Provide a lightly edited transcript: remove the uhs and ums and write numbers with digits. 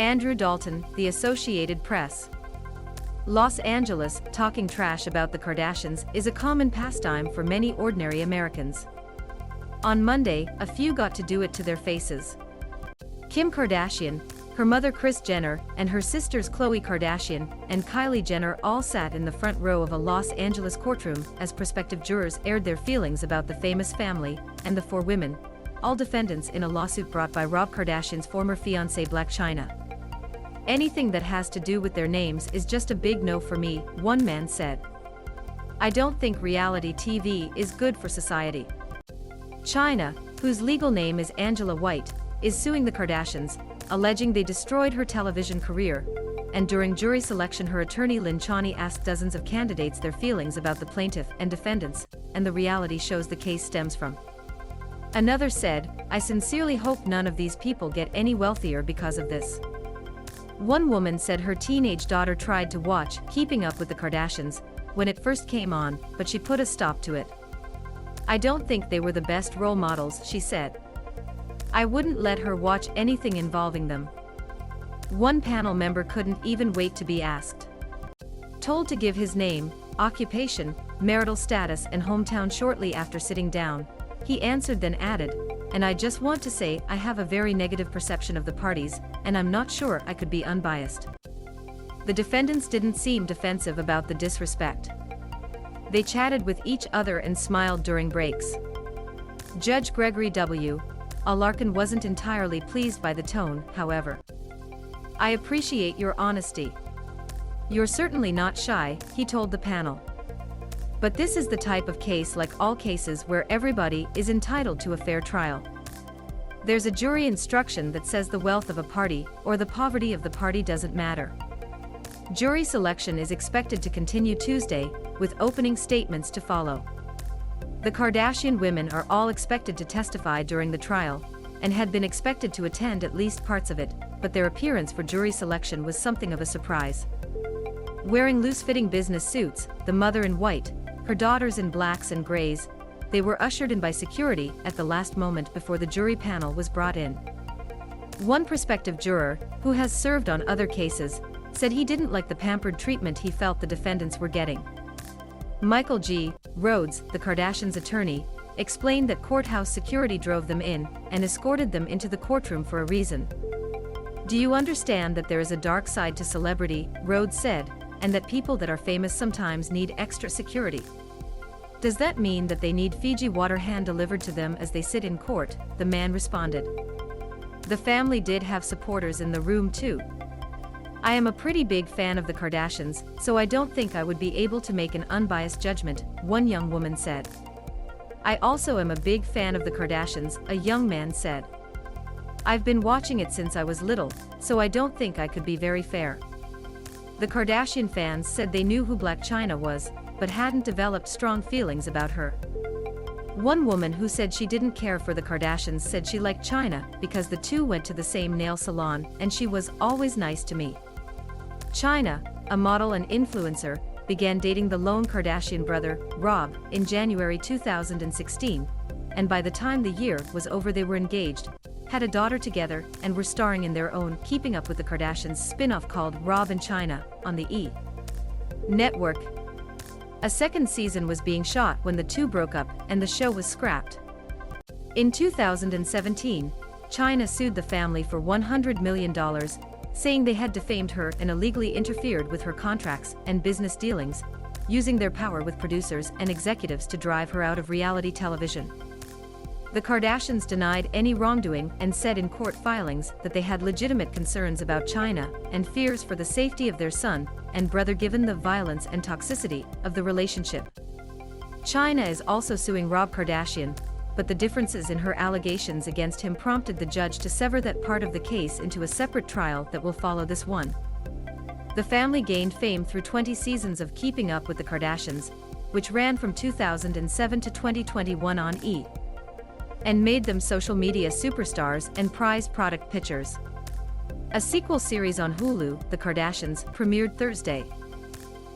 Andrew Dalton, The Associated Press. Los Angeles, talking trash about the Kardashians is a common pastime for many ordinary Americans. On Monday, a few got to do it to their faces. Kim Kardashian, her mother Kris Jenner, and her sisters Khloe Kardashian and Kylie Jenner all sat in the front row of a Los Angeles courtroom as prospective jurors aired their feelings about the famous family and the four women, all defendants in a lawsuit brought by Rob Kardashian's former fiancé Blac Chyna. "Anything that has to do with their names is just a big no for me," one man said. "I don't think reality TV is good for society." Chyna, whose legal name is Angela White, is suing the Kardashians, alleging they destroyed her television career, and during jury selection her attorney Lynne Ciani asked dozens of candidates their feelings about the plaintiff and defendants, and the reality shows the case stems from. Another said, "I sincerely hope none of these people get any wealthier because of this." One woman said her teenage daughter tried to watch Keeping Up with the Kardashians when it first came on, but she put a stop to it. "I don't think they were the best role models," she said. "I wouldn't let her watch anything involving them." One panel member couldn't even wait to be asked. Told to give his name, occupation, marital status and hometown shortly after sitting down, he answered then added, "And I just want to say I have a very negative perception of the parties, and I'm not sure I could be unbiased." The defendants didn't seem defensive about the disrespect. They chatted with each other and smiled during breaks. Judge Gregory W. Larkin wasn't entirely pleased by the tone, however. "I appreciate your honesty. You're certainly not shy," he told the panel. "But this is the type of case like all cases where everybody is entitled to a fair trial. There's a jury instruction that says the wealth of a party or the poverty of the party doesn't matter." Jury selection is expected to continue Tuesday, with opening statements to follow. The Kardashian women are all expected to testify during the trial, and had been expected to attend at least parts of it, but their appearance for jury selection was something of a surprise. Wearing loose-fitting business suits, the mother in white, her daughters in blacks and grays, they were ushered in by security at the last moment before the jury panel was brought in. One prospective juror, who has served on other cases, said he didn't like the pampered treatment he felt the defendants were getting. Michael G. Rhodes, the Kardashians' attorney, explained that courthouse security drove them in and escorted them into the courtroom for a reason. "Do you understand that there is a dark side to celebrity?" Rhodes said, "and that people that are famous sometimes need extra security. Does that mean that they need Fiji water hand-delivered to them as they sit in court?" the man responded. The family did have supporters in the room too. "I am a pretty big fan of the Kardashians, so I don't think I would be able to make an unbiased judgment," one young woman said. "I also am a big fan of the Kardashians," a young man said. "I've been watching it since I was little, so I don't think I could be very fair." The Kardashian fans said they knew who Blac Chyna was, but hadn't developed strong feelings about her. One woman who said she didn't care for the Kardashians said she liked Chyna because the two went to the same nail salon and she was always nice to me. Chyna, a model and influencer, began dating the lone Kardashian brother, Rob, in January 2016, and by the time the year was over they were engaged, had a daughter together, and were starring in their own Keeping Up with the Kardashians spin-off called Rob and Chyna on the E! Network. A second season was being shot when the two broke up and the show was scrapped. In 2017, Chyna sued the family for $100 million, saying they had defamed her and illegally interfered with her contracts and business dealings, using their power with producers and executives to drive her out of reality television. The Kardashians denied any wrongdoing and said in court filings that they had legitimate concerns about Chyna and fears for the safety of their son and brother given the violence and toxicity of the relationship. Chyna is also suing Rob Kardashian, but the differences in her allegations against him prompted the judge to sever that part of the case into a separate trial that will follow this one. The family gained fame through 20 seasons of Keeping Up with the Kardashians, which ran from 2007 to 2021 on E! And made them social media superstars and prized product pictures. A sequel series on Hulu, The Kardashians, premiered Thursday.